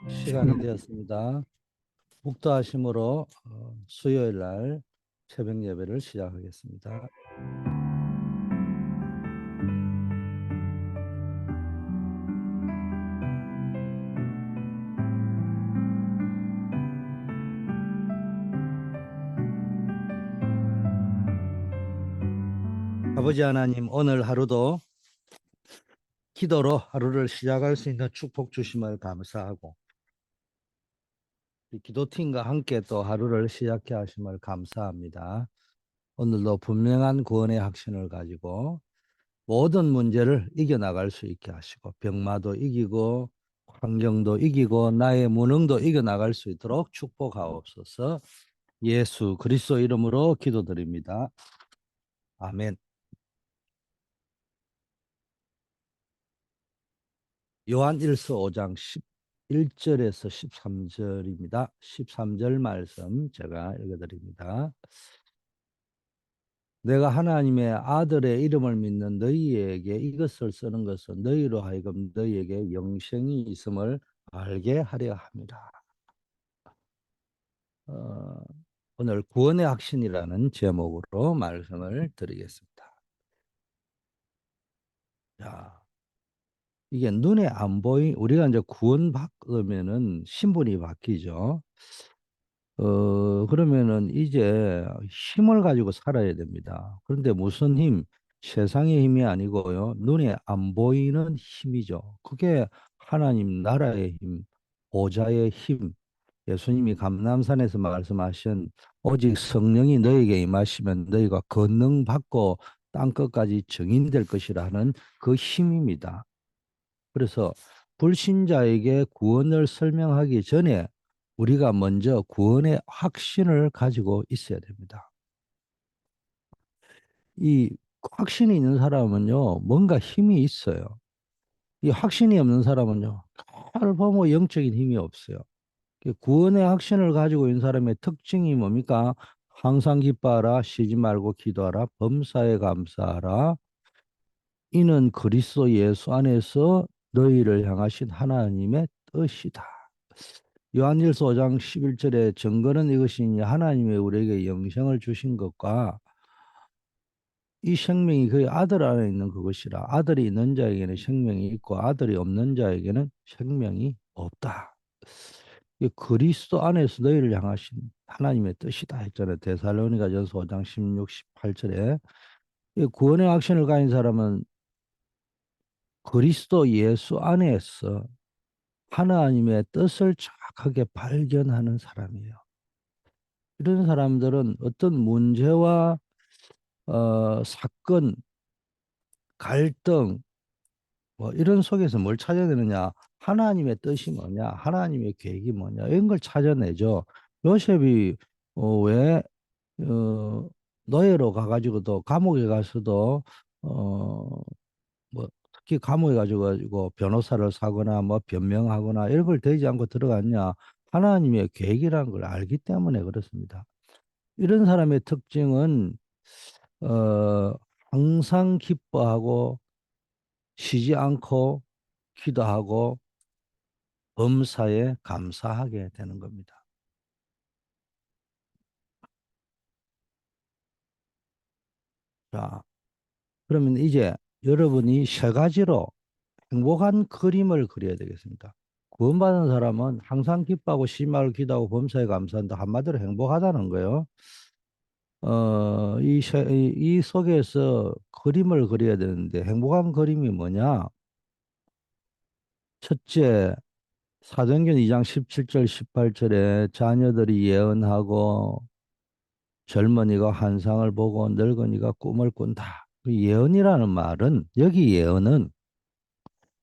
시간이 되었습니다. 묵도하심으로 수요일 날 새벽 예배를 시작하겠습니다. 아버지 하나님, 오늘 하루도 기도로 하루를 시작할 수 있는 축복 주심을 감사하고, 이 기도팀과 함께 또 하루를 시작해 하심을 감사합니다. 오늘도 분명한 구원의 확신을 가지고 모든 문제를 이겨나갈 수 있게 하시고, 병마도 이기고 환경도 이기고 나의 무능도 이겨나갈 수 있도록 축복하옵소서. 예수 그리스도 이름으로 기도드립니다. 아멘. 요한 1서 5장 11절에서 13절입니다. 13절 말씀 제가 읽어드립니다. 내가 하나님의 아들의 이름을 믿는 너희에게 이것을 쓰는 것은 너희로 하여금 너희에게 영생이 있음을 알게 하려 함이라. 어, 오늘 구원의 확신이라는 제목으로 말씀을 드리겠습니다. 자, 이게 눈에 안 우리가 이제 구원받으면은 신분이 바뀌죠. 그러면은 이제 힘을 가지고 살아야 됩니다. 그런데 무슨 힘? 세상의 힘이 아니고요. 눈에 안 보이는 힘이죠. 그게 하나님 나라의 힘, 보좌의 힘. 예수님이 감람산에서 말씀하신 오직 성령이 너에게 임하시면 너희가 권능 받고 땅 끝까지 증인될 것이라는 그 힘입니다. 그래서 불신자에게 구원을 설명하기 전에 우리가 먼저 구원의 확신을 가지고 있어야 됩니다. 이 확신이 있는 사람은요, 뭔가 힘이 있어요. 이 확신이 없는 사람은요, 잘 보면 영적인 힘이 없어요. 구원의 확신을 가지고 있는 사람의 특징이 뭡니까? 항상 기뻐하라, 쉬지 말고 기도하라, 범사에 감사하라. 이는 그리스도 예수 안에서 너희를 향하신 하나님의 뜻이다. 요한일서 5장 11절에 증거는 이것이니 하나님이 우리에게 영생을 주신 것과 이 생명이 그의 아들 안에 있는 그것이라. 아들이 있는 자에게는 생명이 있고 아들이 없는 자에게는 생명이 없다. 이 그리스도 안에서 너희를 향하신 하나님의 뜻이다 했잖아요. 데살로니가전서 5장 16, 18절에. 이 구원의 확신을 가진 사람은 그리스도 예수 안에서 하나님의 뜻을 정확하게 발견하는 사람이에요. 이런 사람들은 어떤 문제와 사건, 갈등, 뭐 이런 속에서 뭘 찾아내느냐? 하나님의 뜻이 뭐냐? 하나님의 계획이 뭐냐? 이런 걸 찾아내죠. 요셉이 왜 노예로 가가지고도 감옥에 가서도 뭐 특히 감옥에 가지고 변호사를 사거나 뭐 변명하거나 이런 걸 되지 않고 들어갔냐? 하나님의 계획이라는 걸 알기 때문에 그렇습니다. 이런 사람의 특징은 어, 항상 기뻐하고 쉬지 않고 기도하고 범사에 감사하게 되는 겁니다. 자, 그러면 이제 여러분이 세 가지로 행복한 그림을 그려야 되겠습니다. 구원받은 사람은 항상 기뻐하고 심하게 기도하고 범사에 감사한다. 한마디로 행복하다는 거예요. 이 속에서 그림을 그려야 되는데 행복한 그림이 뭐냐? 첫째, 사도행전 2장 17절 18절에 자녀들이 예언하고 젊은이가 환상을 보고 늙은이가 꿈을 꾼다. 그 예언이라는 말은 여기 예언은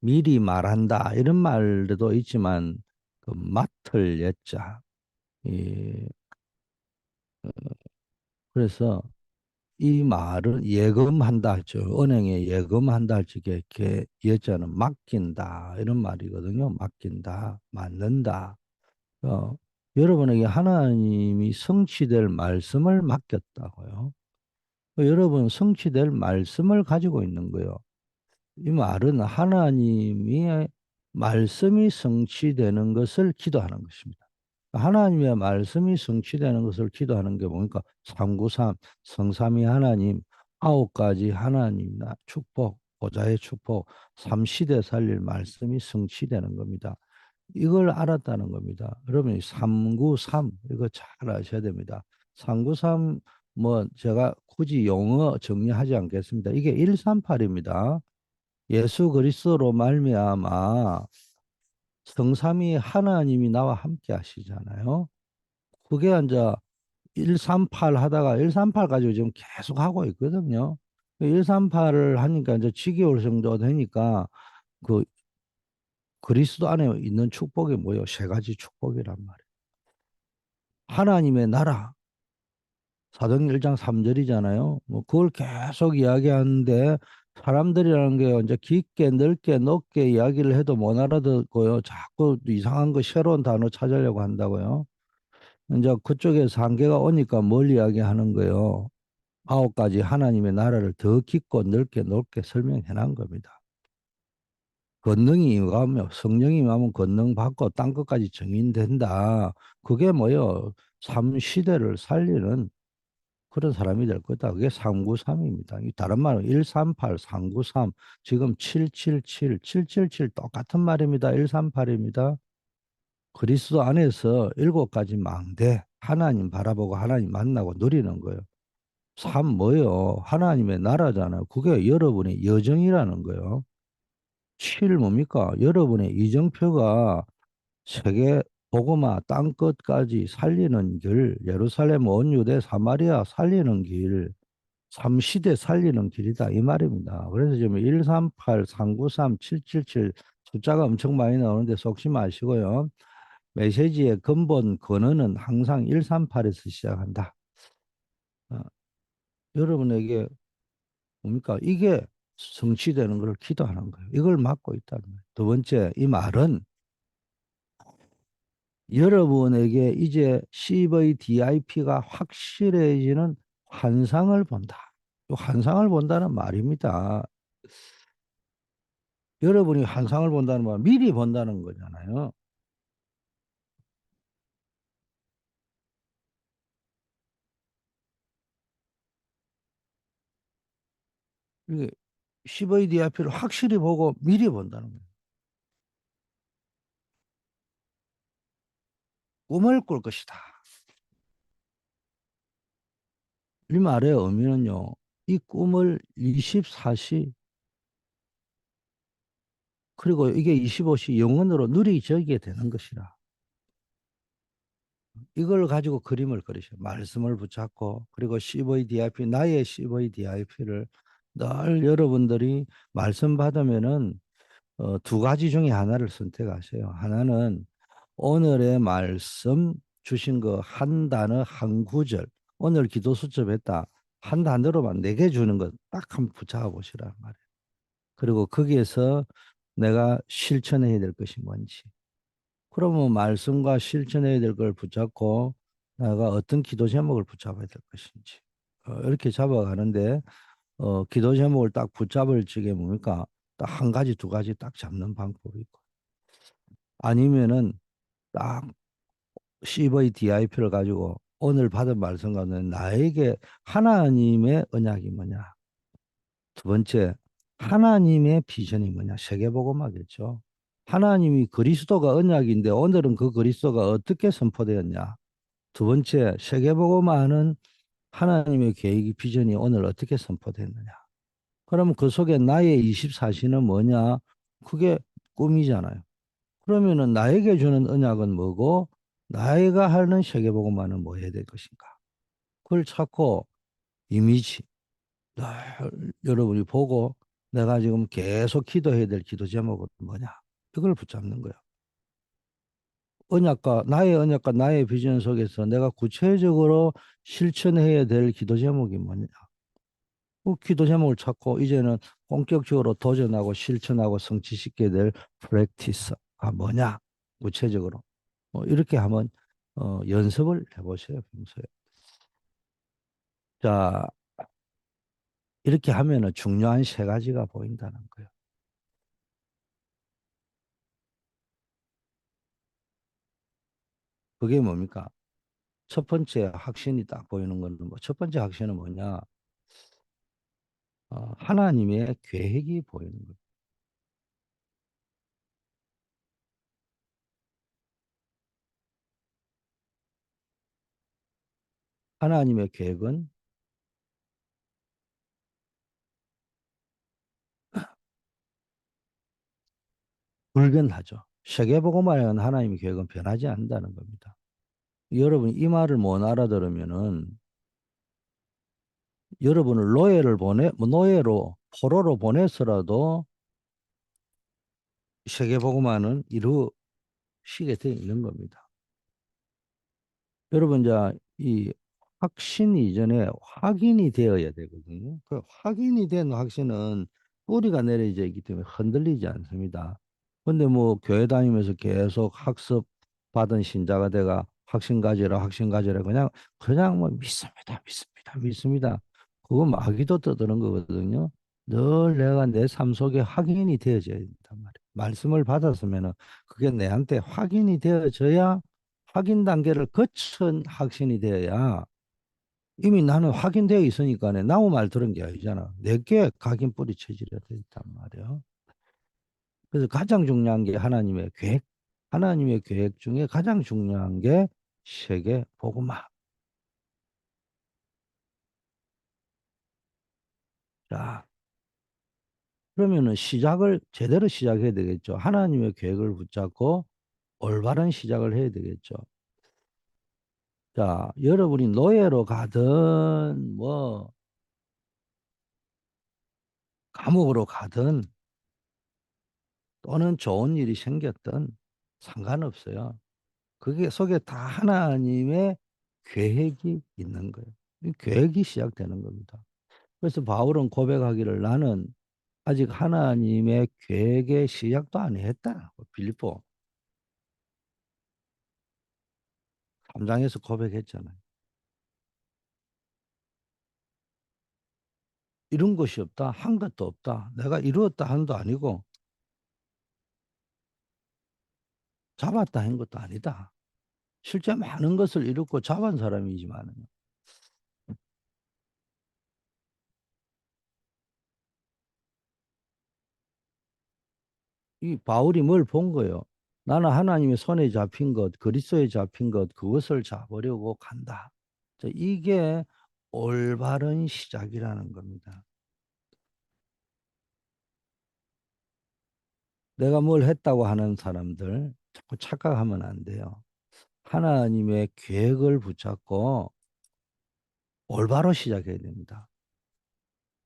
미리 말한다 이런 말도 있지만 그 맡을 예자. 이, 그래서 이 말은 예금한다 할죠. 은행에 예금한다 할 적에 이렇게 예자는 맡긴다 이런 말이거든요. 맡긴다, 맡는다. 어, 여러분에게 하나님이 성취될 말씀을 맡겼다고요. 여러분 성취될 말씀을 가지고 있는 거예요. 이 말은 하나님이 말씀이 성취되는 것을 기도하는 것입니다. 하나님의 말씀이 성취되는 것을 기도하는 게 뭡니까? 삼구삼, 성삼위 하나님, 아홉 가지 하나님 나 축복, 보좌의 축복, 삼시대 살릴 말씀이 성취되는 겁니다. 이걸 알았다는 겁니다. 여러분, 393 이거 잘 아셔야 됩니다. 393 뭐 제가 굳이 용어 정리하지 않겠습니다. 이게 138입니다. 예수 그리스도로 말미암아 성삼위 하나님이 나와 함께 하시잖아요. 그게 이제 138 하다가 138 가지고 지금 계속 하고 있거든요. 138을 하니까 이제 지겨울 정도 되니까 그 그리스도 안에 있는 축복이 뭐예요? 세 가지 축복이란 말이에요. 하나님의 나라, 사도행 1장 3절이잖아요. 뭐 그걸 계속 이야기하는데 사람들이라는 게 이제 깊게 넓게 높게 이야기를 해도 못 알아듣고요. 자꾸 이상한 거 새로운 단어 찾으려고 한다고요. 이제 그쪽에서 한계가 오니까 뭘 이야기하는 거예요. 아홉 가지 하나님의 나라를 더 깊고 넓게 넓게 설명해 놓은 겁니다. 권능이 임하면 성령이 임하면 권능 받고 땅 끝까지 증인된다. 그게 뭐요? 삼 시대를 살리는 그런 사람이 될 거다. 그게 393입니다. 다른 말은 138, 393, 지금 777, 777 똑같은 말입니다. 138입니다. 그리스도 안에서 일곱 가지 망대, 하나님 바라보고 하나님 만나고 누리는 거예요. 삶 뭐요? 하나님의 나라잖아요. 그게 여러분의 여정이라는 거예요. 7 뭡니까? 여러분의 이정표가 세계 복음화 땅 끝까지 살리는 길, 예루살렘 온 유대 사마리아 살리는 길, 삼시대 살리는 길이다 이 말입니다. 그래서 지금 138, 393, 777 숫자가 엄청 많이 나오는데 속지 마시고요. 메시지의 근본 근원은 항상 138에서 시작한다. 어, 여러분에게 뭡니까? 이게 성취되는 걸 기도하는 거예요. 이걸 막고 있다는 거예요. 두 번째, 이 말은 여러분에게 이제 CVDIP가 확실해지는 환상을 본다. 환상을 본다는 말입니다. 여러분이 환상을 본다는 말, 미리 본다는 거잖아요. 이게 CVDIP를 확실히 보고 미리 본다는 거예요. 꿈을 꿀 것이다. 이 말의 의미는요, 이 꿈을 24시, 그리고 이게 25시 영원으로 누리지게 되는 것이라. 이걸 가지고 그림을 그리셔. 말씀을 붙잡고, 그리고 CVDIP, 나의 CVDIP를 늘 여러분들이 말씀 받으면은 두 가지 중에 하나를 선택하세요. 하나는 오늘의 말씀 주신 거 한 단어 한 구절. 오늘 기도 수첩했다. 한 단어로만 4개 주는 거 딱 한번 붙잡아 보시란 말이에요. 그리고 거기에서 내가 실천해야 될 것이 뭔지. 그러면 말씀과 실천해야 될 걸 붙잡고 내가 어떤 기도 제목을 붙잡아야 될 것인지. 이렇게 잡아가는데 기도 제목을 딱 붙잡을 적에 뭡니까? 딱 한 가지, 두 가지 딱 잡는 방법이 있고. 아니면은 딱 CVDIP를 가지고 오늘 받은 말씀 가운데 나에게 하나님의 언약이 뭐냐? 두 번째, 하나님의 비전이 뭐냐? 세계복음화겠죠. 하나님이 그리스도가 언약인데 오늘은 그 그리스도가 어떻게 선포되었냐? 두 번째, 세계복음화하는 하나님의 계획이 비전이 오늘 어떻게 선포됐느냐? 그러면 그 속에 나의 24시는 뭐냐? 그게 꿈이잖아요. 그러면은 나에게 주는 언약은 뭐고 나이가 하는 세계복음화는 뭐 해야 될 것인가? 그걸 찾고 이미지 늘 여러분이 보고 내가 지금 계속 기도해야 될 기도 제목은 뭐냐? 이걸 붙잡는 거예요. 언약과 나의 비전 속에서 내가 구체적으로 실천해야 될 기도 제목이 뭐냐? 그 기도 제목을 찾고 이제는 본격적으로 도전하고 실천하고 성취시켜야 될 프랙티스가 뭐냐? 구체적으로. 이렇게 한번 연습을 해보세요, 평소에. 자, 이렇게 하면은 중요한 세 가지가 보인다는 거예요. 그게 뭡니까? 첫 번째 확신이 딱 보이는 거는 뭐, 첫 번째 확신은 뭐냐? 하나님의 계획이 보이는 거예요. 하나님의 계획은 불변하죠. 세계복음화에 하나님의 계획은 변하지 않는다는 겁니다. 여러분 이 말을 못 알아들으면은 여러분을 뭐 노예로 포로로 보내서라도 세계복음화는 이루시게 되어 있는 겁니다. 여러분 이제 이 확신이 이전에 확인이 되어야 되거든요. 그 확인이 된 확신은 뿌리가 내려져 있기 때문에 흔들리지 않습니다. 근데 뭐 교회 다니면서 계속 학습 받은 신자가 돼가 확신 가지라 그냥 뭐 믿습니다, 믿습니다, 믿습니다. 그거 마귀도 떠드는 거거든요. 늘 내가 내 삶 속에 확인이 되어져야 된단 말이에요. 말씀을 받았으면은 그게 내한테 확인이 되어져야 확인 단계를 거친 확신이 되어야 이미 나는 확인되어 있으니까 나무 말 들은 게 아니잖아. 내게 각인 뿌리 체질이 되어 있단 말이야. 그래서 가장 중요한 게 하나님의 계획. 하나님의 계획 중에 가장 중요한 게 세계 복음화. 자, 그러면은 시작을 제대로 시작해야 되겠죠. 하나님의 계획을 붙잡고 올바른 시작을 해야 되겠죠. 자, 여러분이 노예로 가든 뭐 감옥으로 가든 또는 좋은 일이 생겼든 상관없어요. 그게 속에 다 하나님의 계획이 있는 거예요. 이 계획이 시작되는 겁니다. 그래서 바울은 고백하기를 나는 아직 하나님의 계획의 시작도 안 했다라고 빌립보 3장에서 고백했잖아요. 이룬 것이 없다. 한 것도 없다. 내가 이루었다 한도 아니고 잡았다 한 것도 아니다. 실제 많은 것을 이루고 잡은 사람이지만 이 바울이 뭘 본 거예요? 나는 하나님의 손에 잡힌 것, 그리스도에 잡힌 것, 그것을 잡으려고 간다. 자, 이게 올바른 시작이라는 겁니다. 내가 뭘 했다고 하는 사람들 자꾸 착각하면 안 돼요. 하나님의 계획을 붙잡고 올바로 시작해야 됩니다.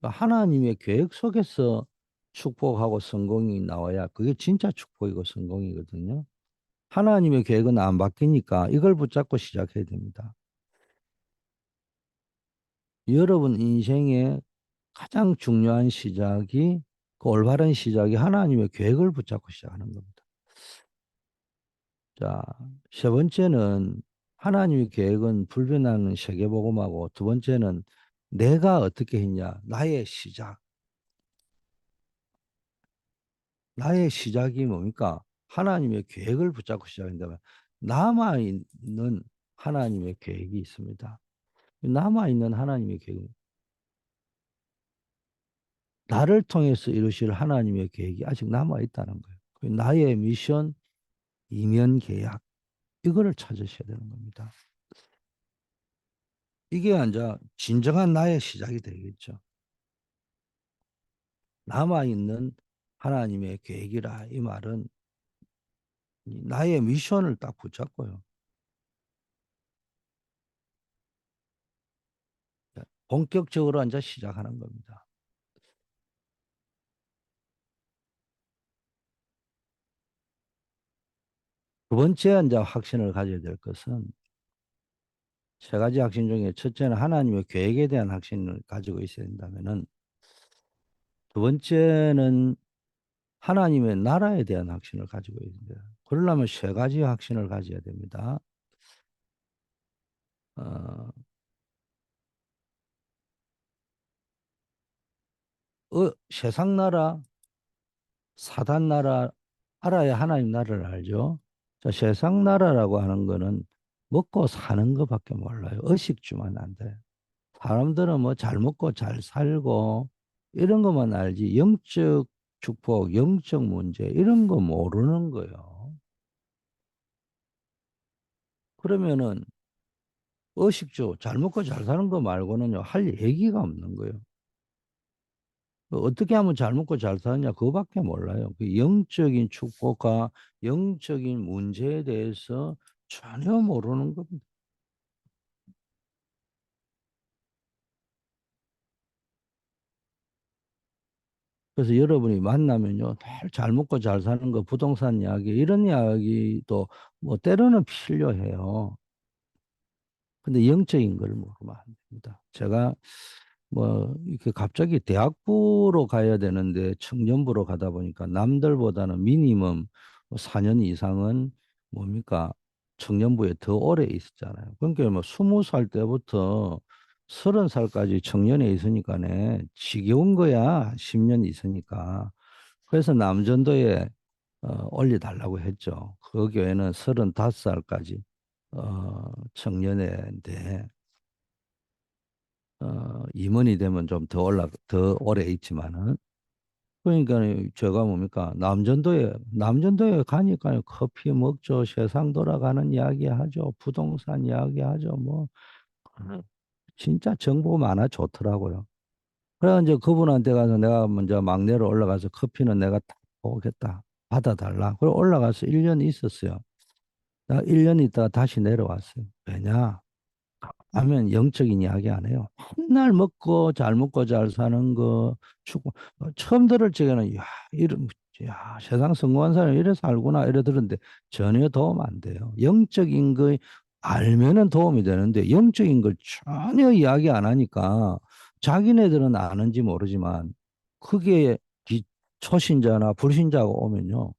그러니까 하나님의 계획 속에서 축복하고 성공이 나와야 그게 진짜 축복이고 성공이거든요. 하나님의 계획은 안 바뀌니까 이걸 붙잡고 시작해야 됩니다. 여러분 인생의 가장 중요한 시작이 그 올바른 시작이 하나님의 계획을 붙잡고 시작하는 겁니다. 자, 세 번째는 하나님의 계획은 불변하는 세계복음하고 두 번째는 내가 어떻게 했냐. 나의 시작. 나의 시작이 뭡니까? 하나님의 계획을 붙잡고 시작한다면 남아있는 하나님의 계획이 있습니다. 남아있는 하나님의 계획. 나를 통해서 이루실 하나님의 계획이 아직 남아있다는 거예요. 나의 미션, 이면 계약, 이거를 찾으셔야 되는 겁니다. 이게 이제 진정한 나의 시작이 되겠죠. 남아있는 하나님의 계획이라 이 말은 나의 미션을 딱 붙잡고요. 본격적으로 이제 시작하는 겁니다. 두 번째 이제 확신을 가져야 될 것은 세 가지 확신 중에 첫째는 하나님의 계획에 대한 확신을 가지고 있어야 된다면은 두 번째는 하나님의 나라에 대한 확신을 가지고 있어야 돼요. 그러려면 세 가지 확신을 가져야 됩니다. 어, 세상 나라, 사단 나라 알아야 하나님 나라를 알죠. 자, 세상 나라라고 하는 거는 먹고 사는 것밖에 몰라요. 의식주만 안 돼. 사람들은 뭐 잘 먹고 잘 살고 이런 것만 알지 영적 축복, 영적 문제 이런 거 모르는 거예요. 그러면은 의식주 잘 먹고 잘 사는 거 말고는요 할 얘기가 없는 거예요. 어떻게 하면 잘 먹고 잘 사느냐 그거밖에 몰라요. 그 영적인 축복과 영적인 문제에 대해서 전혀 모르는 겁니다. 그래서 여러분이 만나면요, 잘 먹고 잘 사는 거, 부동산 이야기, 이런 이야기도 뭐 때로는 필요해요. 근데 영적인 걸 모르면 안 됩니다. 제가 뭐 이렇게 갑자기 대학부로 가야 되는데 청년부로 가다 보니까 남들보다는 미니멈 뭐 4년 이상은 뭡니까? 청년부에 더 오래 있었잖아요. 그러니까 뭐 20살 때부터 30살까지 청년에 있으니까네 지겨운 거야. 10년 있으니까. 그래서 남전도에 올려달라고 했죠. 그 교회는 35살까지 청년회인데 임원이 되면 좀 더 오래 있지만은 그러니까 제가 뭡니까 남전도에 가니까 커피 먹죠, 세상 돌아가는 이야기 하죠, 부동산 이야기 하죠, 뭐 진짜 정보 많아 좋더라고요. 그래 이제 그분한테 가서 내가 먼저 막내로 올라가서 커피는 내가 다 오겠다 받아달라. 그리고 올라가서 1년 있었어요. 나 1년 있다가 다시 내려왔어요. 왜냐? 하면 영적인 이야기 안 해요. 맨날 먹고 잘 사는 거 축구 처음 들을 적에는 야 세상 성공한 사람이 이래 살구나 이래 들었는데 전혀 도움 안 돼요. 영적인 거 알면은 도움이 되는데 영적인 걸 전혀 이야기 안 하니까 자기네들은 아는지 모르지만 그게 초신자나 불신자가 오면요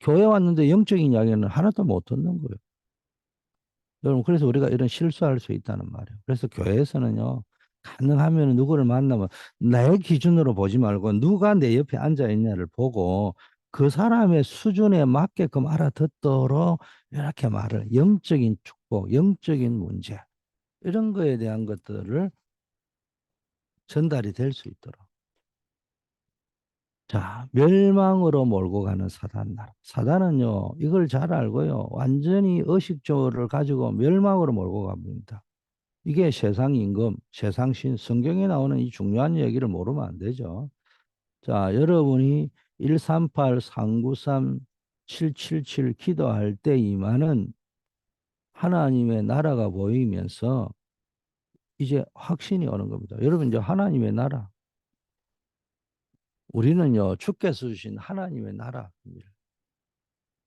교회 왔는데 영적인 이야기는 하나도 못 듣는 거예요. 여러분, 그래서 우리가 이런 실수할 수 있다는 말이에요. 그래서 교회에서는요, 가능하면 누구를 만나면 내 기준으로 보지 말고 누가 내 옆에 앉아 있냐를 보고 그 사람의 수준에 맞게끔 알아듣도록 이렇게 말을 영적인 축복, 영적인 문제 이런 거에 대한 것들을 전달이 될 수 있도록. 자, 멸망으로 몰고 가는 사단 나라. 사단은요, 이걸 잘 알고요. 완전히 의식주를 가지고 멸망으로 몰고 갑니다. 이게 세상 임금, 세상신, 성경에 나오는 이 중요한 얘기를 모르면 안 되죠. 자, 여러분이 138, 393, 777 기도할 때이만은 하나님의 나라가 보이면서 이제 확신이 오는 겁니다. 여러분, 이제 하나님의 나라. 우리는요, 주께서 주신 하나님의 나라입니다.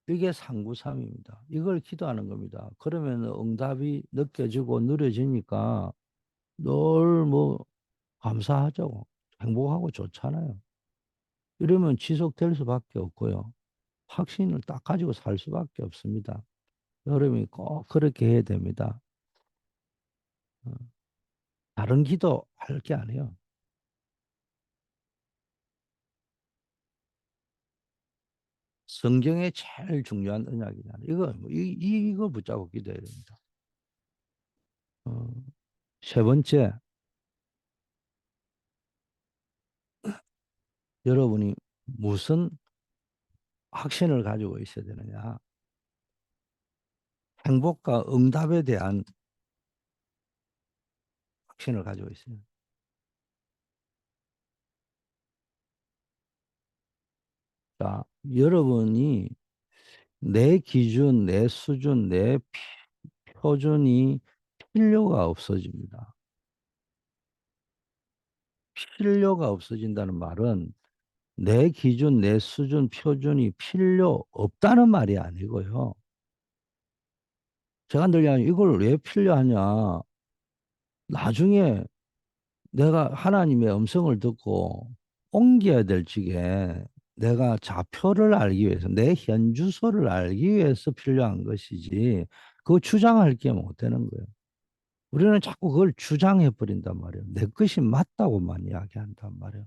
이게 393입니다. 이걸 기도하는 겁니다. 그러면 응답이 느껴지고 누려지니까 늘 뭐 감사하죠. 행복하고 좋잖아요. 이러면 지속될 수밖에 없고요. 확신을 딱 가지고 살 수밖에 없습니다. 여러분이 꼭 그렇게 해야 됩니다. 어, 다른 기도 할 게 아니에요. 성경에 제일 중요한 언약이냐. 이거 붙잡고 기도해야 됩니다. 어, 세 번째, 여러분이 무슨 확신을 가지고 있어야 되느냐. 행복과 응답에 대한 확신을 가지고 있어요. 자, 여러분이 내 기준, 내 수준, 내 표준이 필요가 없어집니다. 필요가 없어진다는 말은 내 기준, 내 수준, 표준이 필요 없다는 말이 아니고요. 제가 늘 이걸 왜 필요하냐. 나중에 내가 하나님의 음성을 듣고 옮겨야 될 적에 내가 좌표를 알기 위해서, 내 현주소를 알기 위해서 필요한 것이지, 그거 주장할 게 못 되는 거예요. 우리는 자꾸 그걸 주장해 버린단 말이에요. 내 것이 맞다고만 이야기한단 말이에요.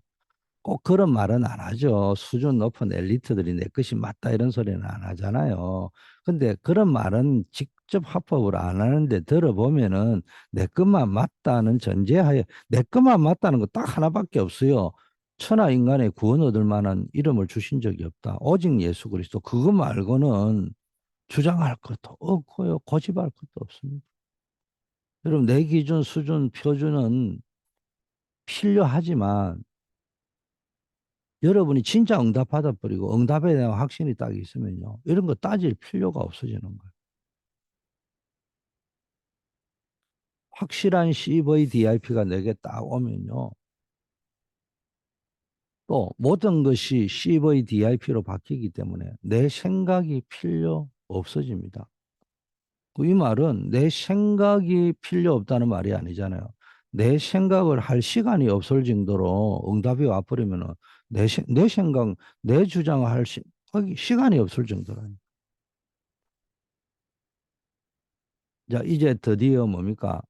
꼭 그런 말은 안 하죠. 수준 높은 엘리트들이 내 것이 맞다 이런 소리는 안 하잖아요. 근데 그런 말은 직접 합법을 안 하는데 들어보면은 내 것만 맞다는 전제하에 내 것만 맞다는 거 딱 하나밖에 없어요. 천하 인간의 구원 얻을 만한 이름을 주신 적이 없다. 오직 예수 그리스도. 그거 말고는 주장할 것도 없고요. 고집할 것도 없습니다. 여러분, 내 기준, 수준, 표준은 필요하지만 여러분이 진짜 응답받아 버리고 응답에 대한 확신이 딱 있으면요. 이런 거 따질 필요가 없어지는 거예요. 확실한 CVDIP가 내게 딱 오면요. 또 모든 것이 CVDIP로 바뀌기 때문에 내 생각이 필요 없어집니다. 이 말은 내 생각이 필요 없다는 말이 아니잖아요. 내 생각을 할 시간이 없을 정도로 응답이 와버리면은 내 생각, 내 주장을 할 시간이 없을 정도라니. 자, 이제 드디어 뭡니까?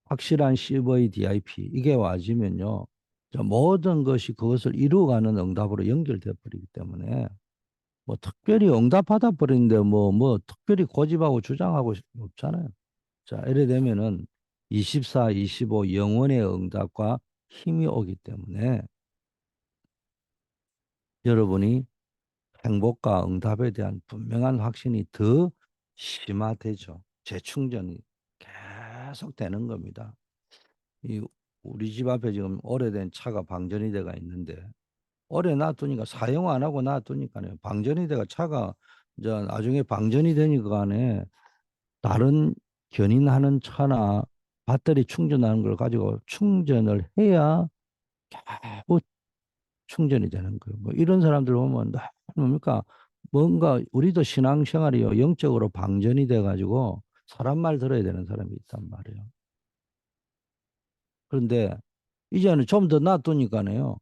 확실한 CVDIP 이게 와지면요. 자, 모든 것이 그것을 이루어가는 응답으로 연결돼 버리기 때문에 뭐 특별히 응답하다 버리는데 뭐 특별히 고집하고 주장하고 없잖아요. 자, 이래 되면은 24, 25 영원의 응답과 힘이 오기 때문에 여러분이 행복과 응답에 대한 분명한 확신이 더 심화되죠. 재충전이 계속 되는 겁니다. 이 우리 집 앞에 지금 오래된 차가 방전이 돼가 있는데 오래 놔두니까 사용 안 하고 놔두니까요. 방전이 돼가 차가 이제 나중에 방전이 되니까네 다른 견인하는 차나 배터리 충전하는 걸 가지고 충전을 해야 겨우 충전이 되는 거예요. 뭐 이런 사람들 보면 뭡니까? 뭔가 우리도 신앙생활이요. 영적으로 방전이 돼가지고 사람 말 들어야 되는 사람이 있단 말이에요. 그런데 이제는 좀 더 놔두니까요.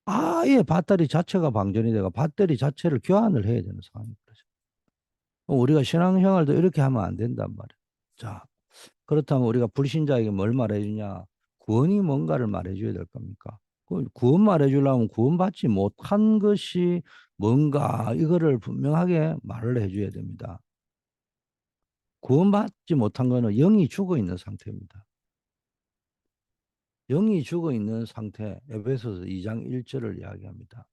아예 배터리 자체가 방전이 돼가 배터리 자체를 교환을 해야 되는 상황이 그렇죠. 우리가 신앙생활도 이렇게 하면 안 된단 말이에요. 자, 그렇다면 우리가 불신자에게 뭘 말해주냐? 구원이 뭔가를 말해줘야 될 겁니까? 구원 말해주려면 구원받지 못한 것이 뭔가 이거를 분명하게 말을 해줘야 됩니다. 구원받지 못한 거는 영이 죽어 있는 상태입니다. 영이 죽어 있는 상태, 에베소서 2장 1절을 이야기합니다.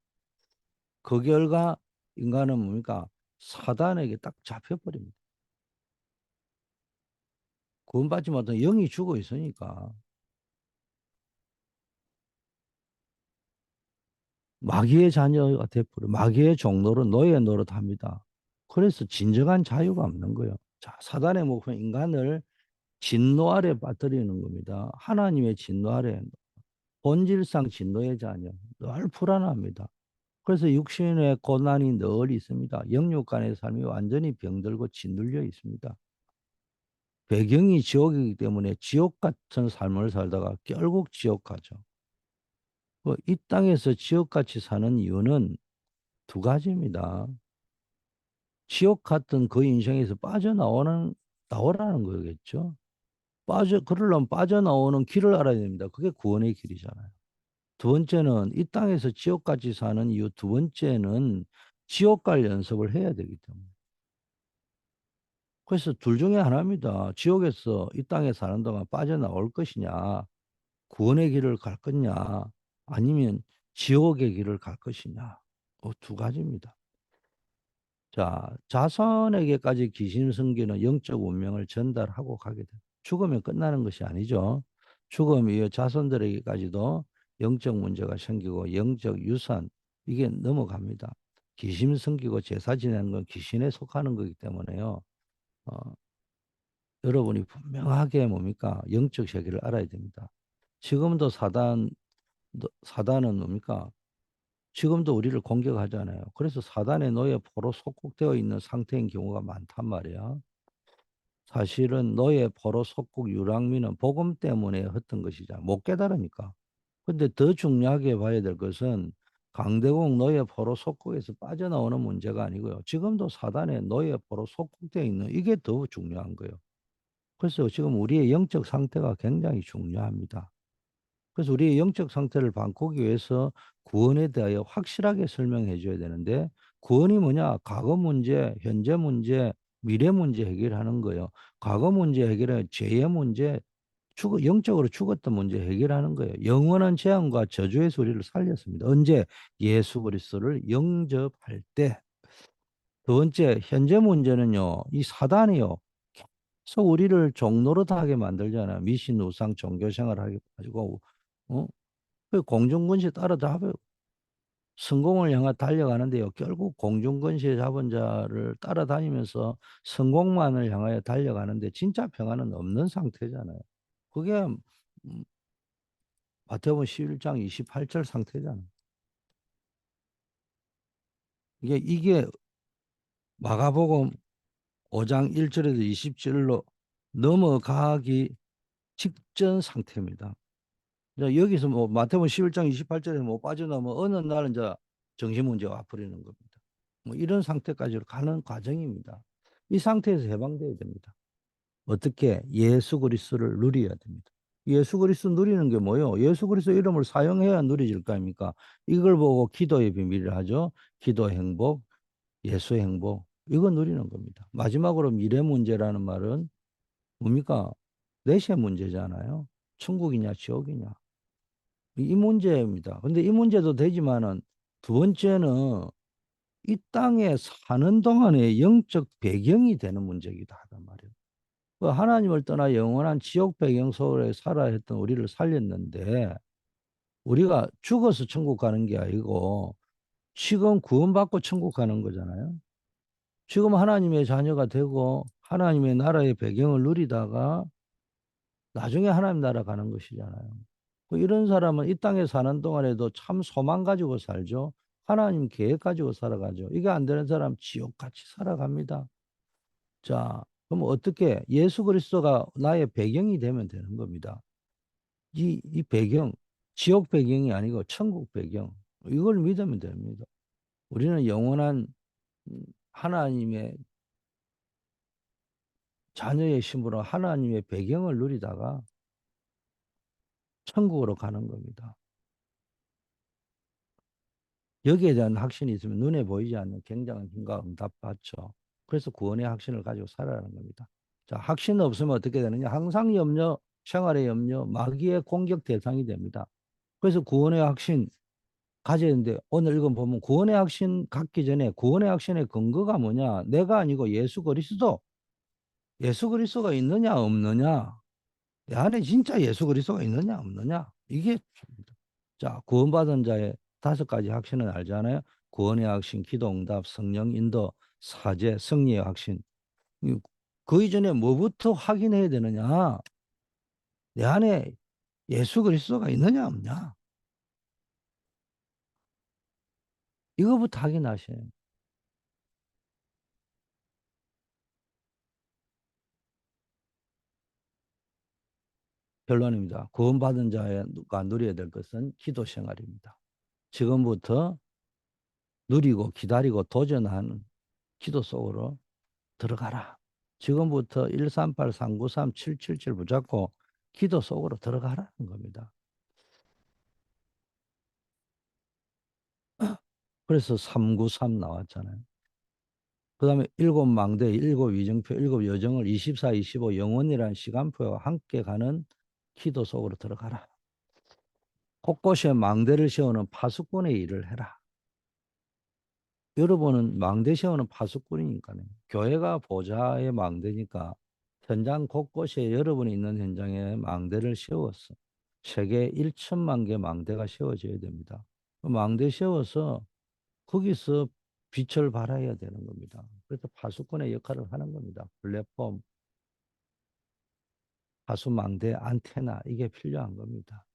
그 결과 인간은 뭡니까? 사단에게 딱 잡혀버립니다. 구원받지 못한 영이 죽어 있으니까 마귀의 자녀가 되버려 마귀의 종로로 노예 노릇합니다. 그래서 진정한 자유가 없는 거예요. 자, 사단의 목표는 인간을 진노 아래 빠뜨리는 겁니다. 하나님의 진노 아래 본질상 진노의 자녀 늘 불안합니다. 그래서 육신의 고난이 늘 있습니다. 영육간의 삶이 완전히 병들고 짓눌려 있습니다. 배경이 지옥이기 때문에 지옥 같은 삶을 살다가 결국 지옥 가죠. 이 땅에서 지옥같이 사는 이유는 두 가지입니다. 지옥 같은 그 인생에서 나오라는 거겠죠. 그러려면 빠져나오는 길을 알아야 됩니다. 그게 구원의 길이잖아요. 두 번째는 이 땅에서 지옥같이 사는 이유 두 번째는 지옥 갈 연습을 해야 되기 때문에. 그래서 둘 중에 하나입니다. 지옥에서 이 땅에 사는 동안 빠져나올 것이냐, 구원의 길을 갈 거냐, 아니면 지옥의 길을 갈 것이냐. 두 가지입니다. 자, 자손에게까지 귀신 섬기는 영적 운명을 전달하고 가게 돼. 죽으면 끝나는 것이 아니죠. 죽음이 자손들에게까지도 영적 문제가 생기고 영적 유산 이게 넘어갑니다. 귀신 섬기고 제사 지내는 건 귀신에 속하는 거기 때문에요. 어, 여러분이 분명하게 뭡니까? 영적 세계를 알아야 됩니다. 지금도 사단은 뭡니까? 지금도 우리를 공격하잖아요. 그래서 사단의 노예 포로 속국되어 있는 상태인 경우가 많단 말이야. 사실은 노예 포로 속국 유랑민은 복음 때문에 헛던 것이잖아. 못 깨달으니까. 근데 더 중요하게 봐야 될 것은 강대국 노예 포로 속국에서 빠져나오는 문제가 아니고요. 지금도 사단의 노예 포로 속국되어 있는 이게 더 중요한 거예요. 그래서 지금 우리의 영적 상태가 굉장히 중요합니다. 그래서 우리의 영적 상태를 바꾸기 위해서 구원에 대하여 확실하게 설명해 줘야 되는데 구원이 뭐냐? 과거 문제, 현재 문제, 미래 문제 해결하는 거예요. 과거 문제 해결해 죄의 문제, 영적으로 죽었던 문제 해결하는 거예요. 영원한 재앙과 저주의 소리를 살렸습니다. 언제? 예수 그리스도를 영접할 때. 두 번째, 현재 문제는요, 이 사단이요. 계속 우리를 종노릇하게 만들잖아. 미신, 우상, 종교 생활하게 가지고, 어? 그 공중근시 따라잡아요. 성공을 향해 달려가는데요. 결국 공중근시에 잡은 자를 따라다니면서 성공만을 향하여 달려가는데 진짜 평안은 없는 상태잖아요. 그게 마태복음 11장 28절 상태잖아요. 이게 마가복음 5장 1절에서 20절로 넘어가기 직전 상태입니다. 이제 여기서 뭐 마태복음 11장 28절에 뭐 빠져나오면 어느 날은 이제 정신 문제가 와버리는 겁니다. 뭐 이런 상태까지 가는 과정입니다. 이 상태에서 해방돼야 됩니다. 어떻게? 예수 그리스도를 누려야 됩니다. 예수 그리스도 누리는 게 뭐예요? 예수 그리스도 이름을 사용해야 누리질 거 아닙니까? 이걸 보고 기도의 비밀을 하죠. 기도 행복, 예수 행복. 이거 누리는 겁니다. 마지막으로 미래 문제라는 말은 뭡니까? 내세 문제잖아요. 천국이냐 지옥이냐. 이 문제입니다. 근데 이 문제도 되지만은 두 번째는 이 땅에 사는 동안의 영적 배경이 되는 문제이기도 하단 말이에요. 그 하나님을 떠나 영원한 지옥 배경 속에 살아야 했던 우리를 살렸는데 우리가 죽어서 천국 가는 게 아니고 지금 구원받고 천국 가는 거잖아요. 지금 하나님의 자녀가 되고 하나님의 나라의 배경을 누리다가 나중에 하나님 나라 가는 것이잖아요. 이런 사람은 이 땅에 사는 동안에도 참 소망 가지고 살죠. 하나님 계획 가지고 살아가죠. 이게 안 되는 사람 지옥같이 살아갑니다. 자, 그럼 어떻게 예수 그리스도가 나의 배경이 되면 되는 겁니다. 이 배경, 지옥 배경이 아니고 천국 배경. 이걸 믿으면 됩니다. 우리는 영원한 하나님의 자녀의 심으로 하나님의 배경을 누리다가 천국으로 가는 겁니다. 여기에 대한 확신이 있으면 눈에 보이지 않는 굉장한 힘과 응답 받죠. 그래서 구원의 확신을 가지고 살아가는 겁니다. 자, 확신 없으면 어떻게 되느냐? 항상 염려, 생활의 염려, 마귀의 공격 대상이 됩니다. 그래서 구원의 확신 가져야 되는데 오늘 읽은 보면 구원의 확신 갖기 전에 구원의 확신의 근거가 뭐냐? 내가 아니고 예수 그리스도. 예수 그리스도가 있느냐 없느냐? 내 안에 진짜 예수 그리스도가 있느냐 없느냐? 이게 중요합니다. 자, 구원받은 자의 다섯 가지 확신은 알잖아요. 구원의 확신, 기도응답, 성령 인도, 사죄, 승리의 확신. 그 이전에 뭐부터 확인해야 되느냐? 내 안에 예수 그리스도가 있느냐 없냐? 이거부터 확인하셔야 해요. 결론입니다. 구원받은 자가 누려야 될 것은 기도 생활입니다. 지금부터 누리고 기다리고 도전하는 기도 속으로 들어가라. 지금부터 138-393-777 붙잡고 기도 속으로 들어가라는 겁니다. 그래서 393 나왔잖아요. 그 다음에 일곱 망대, 일곱 위정표, 일곱 여정을 24, 25 영원이라는 시간표와 함께 가는 기도 속으로 들어가라. 곳곳에 망대를 세우는 파수꾼의 일을 해라. 여러분은 망대 세우는 파수꾼이니까요. 교회가 보좌의 망대니까 현장 곳곳에 여러분이 있는 현장에 망대를 세웠어. 세계 1천만 개 망대가 세워져야 됩니다. 그 망대 세워서 거기서 빛을 발하여야 되는 겁니다. 그래서 파수꾼의 역할을 하는 겁니다. 플랫폼, 파수망대, 안테나 이게 필요한 겁니다.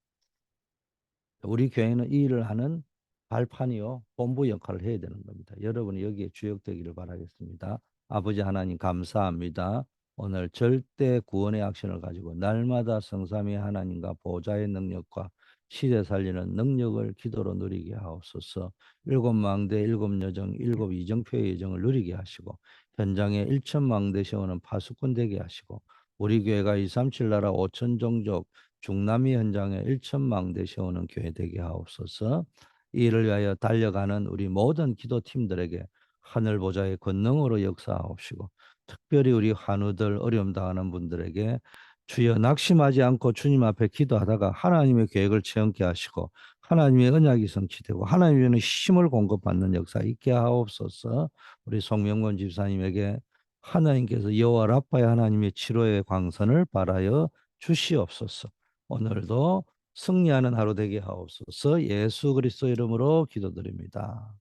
우리 교회는 이 일을 하는 발판이요, 본부 역할을 해야 되는 겁니다. 여러분이 여기에 주역되기를 바라겠습니다. 아버지 하나님 감사합니다. 오늘 절대 구원의 액션을 가지고 날마다 성삼위 하나님과 보좌의 능력과 시대 살리는 능력을 기도로 누리게 하옵소서. 일곱 망대, 일곱 여정, 일곱 이정표의 여정을 누리게 하시고 현장에 1천망대 세우는 파수꾼 되게 하시고 우리 교회가 237 나라 5천 종족 중남미 현장에 1천망대 세우는 교회 되게 하옵소서. 이를 위하여 달려가는 우리 모든 기도팀들에게 하늘 보좌의 권능으로 역사하옵시고 특별히 우리 환우들, 어려움 당하는 분들에게 주여 낙심하지 않고 주님 앞에 기도하다가 하나님의 계획을 체험케 하시고 하나님의 언약이 성취되고 하나님의 힘을 공급받는 역사 있게 하옵소서. 우리 송명곤 집사님에게 하나님께서 여호와 라파의 하나님의 치료의 광선을 발하여 주시옵소서. 오늘도 승리하는 하루 되게 하옵소서. 예수 그리스도 이름으로 기도드립니다.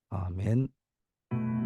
아멘.